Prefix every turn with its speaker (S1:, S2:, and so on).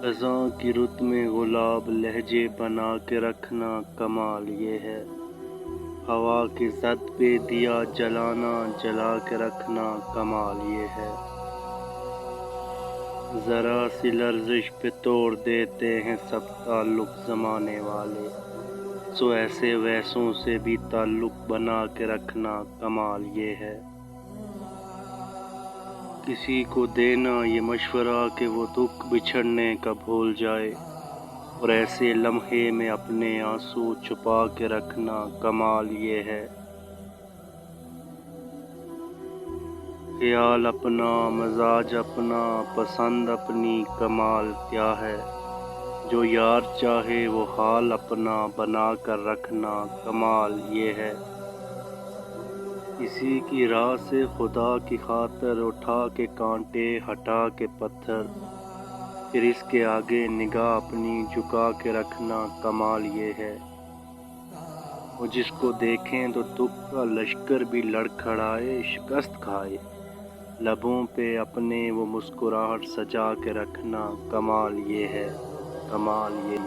S1: خزاں کی رت میں گلاب لہجے بنا کے رکھنا کمال یہ ہے، ہوا کی زد پہ دیا جلانا جلا کے رکھنا کمال یہ ہے، ذرا سی لرزش پہ توڑ دیتے ہیں سب تعلق زمانے والے، سو ایسے ویسوں سے بھی تعلق بنا کے رکھنا کمال یہ ہے، کسی کو دینا یہ مشورہ کہ وہ دکھ بچھڑنے کا بھول جائے، اور ایسے لمحے میں اپنے آنسو چھپا کے رکھنا کمال یہ ہے، خیال اپنا مزاج اپنا پسند اپنی کمال کیا ہے، جو یار چاہے وہ حال اپنا بنا کر رکھنا کمال یہ ہے، کسی کی راہ سے خدا کی خاطر اٹھا کے کانٹے ہٹا کے پتھر، پھر اس کے آگے نگاہ اپنی جھکا کے رکھنا کمال یہ ہے، وہ جس کو دیکھیں تو دکھ کا لشکر بھی لڑکھڑائے شکست کھائے، لبوں پہ اپنے وہ مسکراہٹ سجا کے رکھنا کمال یہ ہے، کمال یہ